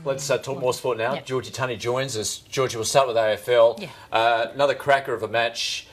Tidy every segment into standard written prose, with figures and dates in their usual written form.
Let's talk more sport now. Yep. Georgie Tunny joins us. Georgie, we'll start with AFL. Yeah. Another cracker of a match.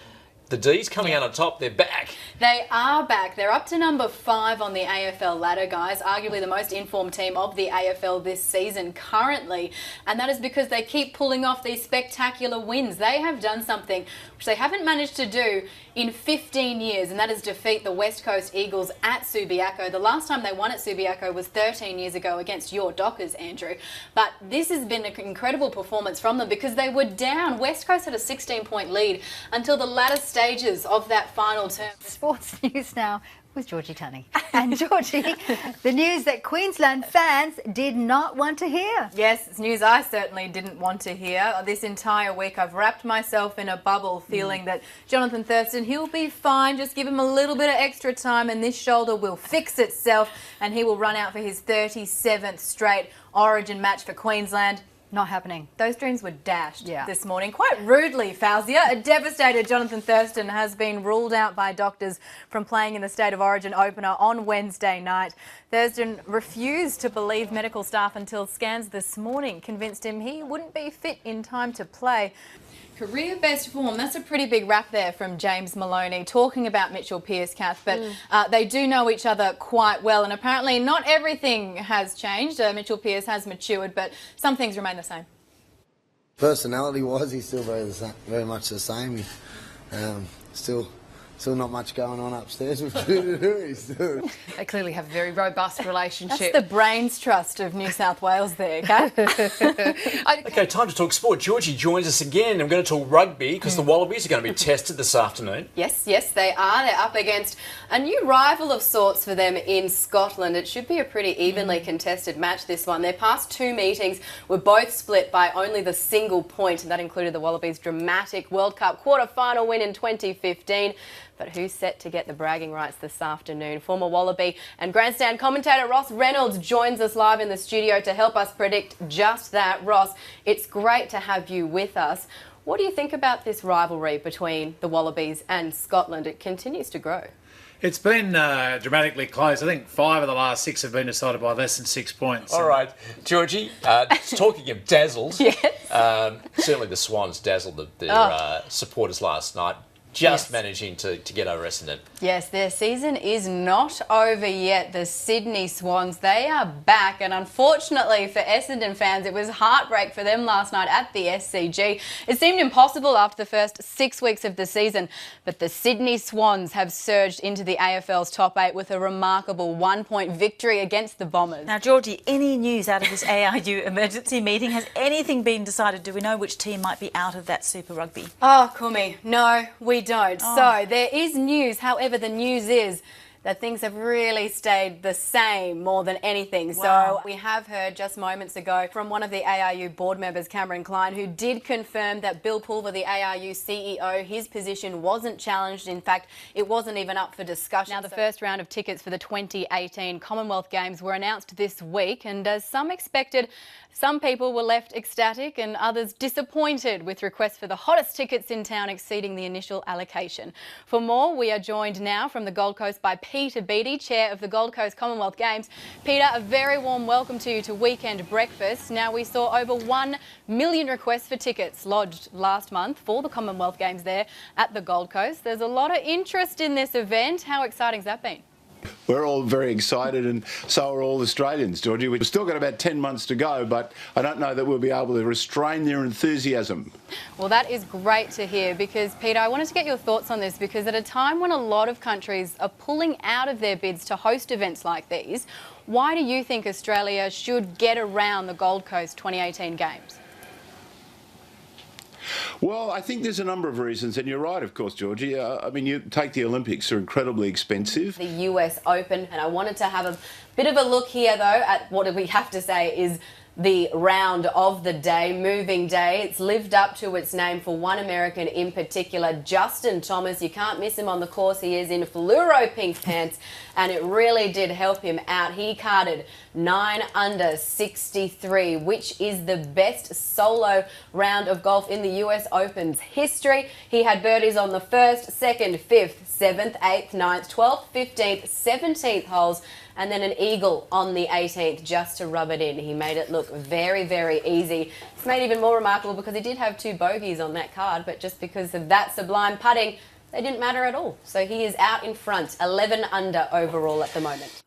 The D's coming out on top. They're back. They are back. They're up to number 5 on the AFL ladder, guys. Arguably the most informed team of the AFL this season currently. And that is because they keep pulling off these spectacular wins. They have done something which they haven't managed to do in 15 years, and that is defeat the West Coast Eagles at Subiaco. The last time they won at Subiaco was 13 years ago against your Dockers, Andrew. But this has been an incredible performance from them because they were down. West Coast had a 16-point lead until the latter stages of that final term. Sports news now with Georgie Tunny. And Georgie, the news that Queensland fans did not want to hear. Yes, it's news I certainly didn't want to hear. This entire week I've wrapped myself in a bubble feeling that Jonathan Thurston, he'll be fine. Just give him a little bit of extra time and this shoulder will fix itself and he will run out for his 37th straight Origin match for Queensland. Not happening. Those dreams were dashed this morning, quite rudely, Fauzia. A devastated Jonathan Thurston has been ruled out by doctors from playing in the State of Origin opener on Wednesday night. Thurston refused to believe medical staff until scans this morning convinced him he wouldn't be fit in time to play. Career best form, that's a pretty big rap there from James Maloney, talking about Mitchell Pearce, Kath, but they do know each other quite well, and apparently not everything has changed. Mitchell Pearce has matured, but some things remain the same. Personality-wise, he's still very much the same. Still not much going on upstairs. They clearly have a very robust relationship. That's the brains trust of New South Wales there, Kat. Okay, time to talk sport. Georgie joins us again. I'm going to talk rugby because the Wallabies are going to be tested this afternoon. Yes, they are. They're up against a new rival of sorts for them in Scotland. It should be a pretty evenly contested match, this one. Their past 2 meetings were both split by only the single point, and that included the Wallabies' dramatic World Cup quarter-final win in 2015. But who's set to get the bragging rights this afternoon? Former Wallaby and grandstand commentator Ross Reynolds joins us live in the studio to help us predict just that. Ross, it's great to have you with us. What do you think about this rivalry between the Wallabies and Scotland? It continues to grow. It's been dramatically close. I think 5 of the last 6 have been decided by less than 6 points. All right, Georgie, talking of dazzled, certainly the Swans dazzled their supporters last night. Managing to get over Essendon. Yes, their season is not over yet. The Sydney Swans, they are back. And unfortunately for Essendon fans, it was heartbreak for them last night at the SCG. It seemed impossible after the first 6 weeks of the season. But the Sydney Swans have surged into the AFL's top 8 with a remarkable 1-point victory against the Bombers. Now, Georgie, any news out of this ARU emergency meeting? Has anything been decided? Do we know which team might be out of that Super Rugby? Oh, Kumi, no, we don't. So there is news. However, the news is that things have really stayed the same more than anything. So we have heard just moments ago from one of the ARU board members, Cameron Klein, who did confirm that Bill Pulver, the ARU CEO, his position wasn't challenged. In fact, it wasn't even up for discussion. Now, the first round of tickets for the 2018 Commonwealth Games were announced this week, and as some expected, some people were left ecstatic and others disappointed with requests for the hottest tickets in town exceeding the initial allocation. For more, we are joined now from the Gold Coast by Peter Beattie, Chair of the Gold Coast Commonwealth Games. Peter, a very warm welcome to you to Weekend Breakfast. Now, we saw over 1 million requests for tickets lodged last month for the Commonwealth Games there at the Gold Coast. There's a lot of interest in this event. How exciting has that been? We're all very excited, and so are all Australians, Georgie. We've still got about 10 months to go, but I don't know that we'll be able to restrain their enthusiasm. Well, that is great to hear because, Peter, I wanted to get your thoughts on this because at a time when a lot of countries are pulling out of their bids to host events like these, why do you think Australia should get around the Gold Coast 2018 Games? Well, I think there's a number of reasons, and you're right, of course, Georgie. I mean, you take the Olympics, they're incredibly expensive. The US Open, and I wanted to have a bit of a look here, though, at what we have to say is the round of the day, moving day. It's lived up to its name for one American in particular, Justin Thomas. You can't miss him on the course. He is in fluoro pink pants, and it really did help him out. He carded 9 under 63, which is the best solo round of golf in the US Open's history. He had birdies on the 1st, 2nd, 5th, 7th, 8th, 9th, 12th, 15th, 17th holes, and then an eagle on the 18th just to rub it in. He made it look look very, very easy. It's made even more remarkable because he did have 2 bogeys on that card, but just because of that sublime putting, they didn't matter at all. So he is out in front, 11 under overall at the moment.